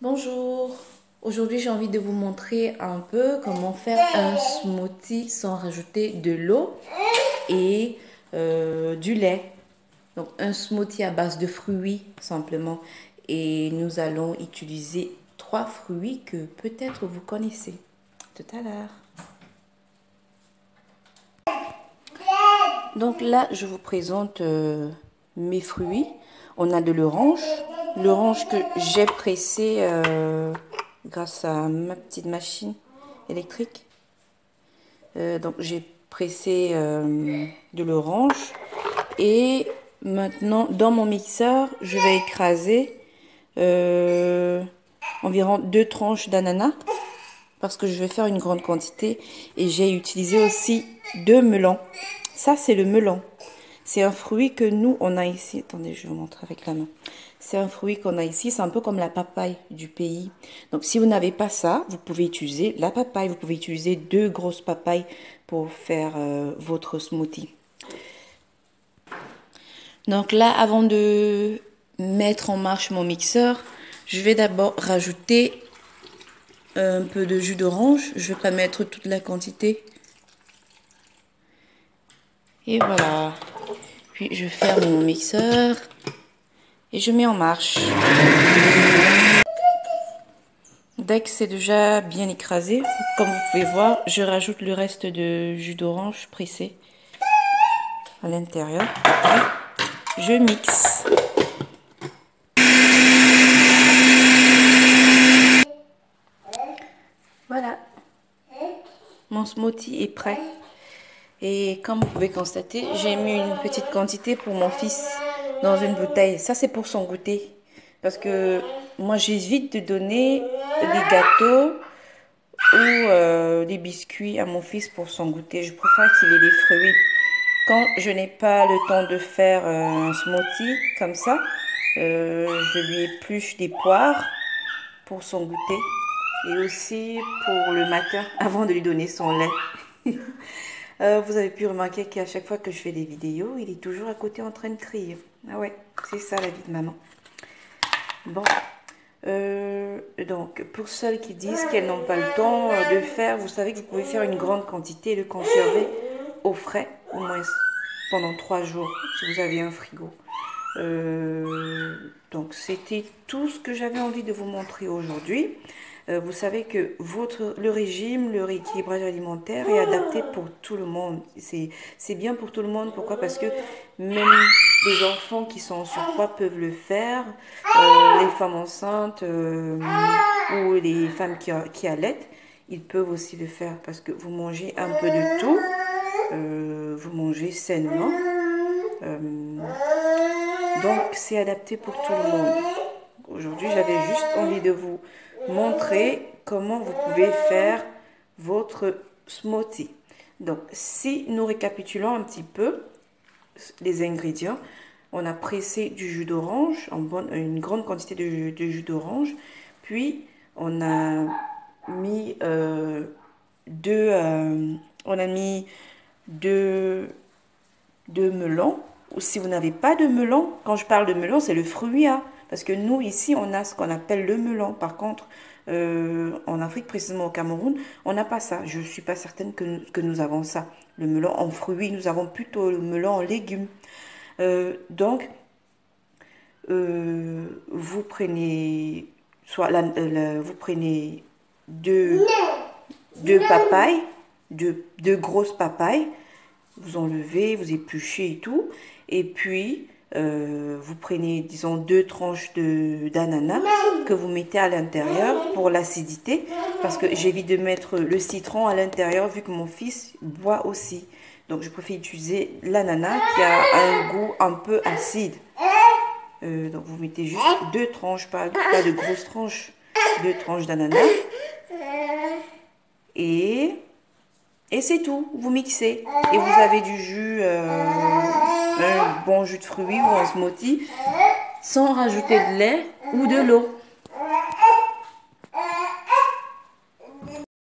Bonjour, aujourd'hui j'ai envie de vous montrer un peu comment faire un smoothie sans rajouter de l'eau et du lait. Donc un smoothie à base de fruits simplement, et nous allons utiliser 3 fruits que peut-être vous connaissez. Tout à l'heure. Donc là je vous présente mes fruits. On a de l'orange que j'ai pressé grâce à ma petite machine électrique. Donc j'ai pressé de l'orange, et maintenant dans mon mixeur je vais écraser environ 2 tranches d'ananas parce que je vais faire une grande quantité, et j'ai utilisé aussi 2 melons. Ça c'est le melon. C'est un fruit que nous, on a ici. Attendez, je vais vous montrer avec la main. C'est un fruit qu'on a ici. C'est un peu comme la papaye du pays. Donc, si vous n'avez pas ça, vous pouvez utiliser la papaye. Vous pouvez utiliser 2 grosses papayes pour faire votre smoothie. Donc là, avant de mettre en marche mon mixeur, je vais d'abord rajouter un peu de jus d'orange. Je ne vais pas mettre toute la quantité. Et voilà. Puis je ferme mon mixeur et je mets en marche. Dès que c'est déjà bien écrasé, comme vous pouvez voir, je rajoute le reste de jus d'orange pressé à l'intérieur. Je mixe. Voilà. Mon smoothie est prêt. Et comme vous pouvez constater, j'ai mis une petite quantité pour mon fils dans une bouteille. Ça, c'est pour son goûter. Parce que moi, j'évite de donner des gâteaux ou des biscuits à mon fils pour son goûter. Je préfère qu'il ait des fruits. Quand je n'ai pas le temps de faire un smoothie comme ça, je lui épluche des poires pour son goûter. Et aussi pour le matin, avant de lui donner son lait. Vous avez pu remarquer qu'à chaque fois que je fais des vidéos, il est toujours à côté en train de crier. Ah ouais, c'est ça la vie de maman. Bon, donc pour celles qui disent qu'elles n'ont pas le temps de faire, vous savez que vous pouvez faire une grande quantité et le conserver au frais, au moins pendant 3 jours, si vous avez un frigo. Donc c'était tout ce que j'avais envie de vous montrer aujourd'hui. Vous savez que le régime, le rééquilibrage alimentaire est adapté pour tout le monde. C'est bien pour tout le monde. Pourquoi? Parce que même les enfants qui sont en surpoids peuvent le faire. Les femmes enceintes ou les femmes qui allaitent, ils peuvent aussi le faire parce que vous mangez un peu de tout. Vous mangez sainement. Donc c'est adapté pour tout le monde. Aujourd'hui, j'avais juste envie de vous montrer comment vous pouvez faire votre smoothie. Donc, si nous récapitulons un petit peu les ingrédients, on a pressé du jus d'orange, une grande quantité de jus d'orange, puis on a mis deux melons. Ou si vous n'avez pas de melon, quand je parle de melon, c'est le fruit, hein, parce que nous, ici, on a ce qu'on appelle le melon. Par contre, en Afrique, précisément au Cameroun, on n'a pas ça. Je ne suis pas certaine que nous avons ça. Le melon en fruits, nous avons plutôt le melon en légumes. Donc, vous prenez, vous prenez deux papayes, deux grosses papayes, vous enlevez, vous épluchez et tout, et puis vous prenez, disons, 2 tranches d'ananas que vous mettez à l'intérieur pour l'acidité, parce que j'évite de mettre le citron à l'intérieur vu que mon fils boit aussi. Donc je préfère utiliser l'ananas qui a un goût un peu acide. Donc vous mettez juste 2 tranches, pas de grosses tranches, 2 tranches d'ananas. Et c'est tout, vous mixez. Et vous avez du jus, un bon jus de fruits ou un smoothie, sans rajouter de lait ou de l'eau.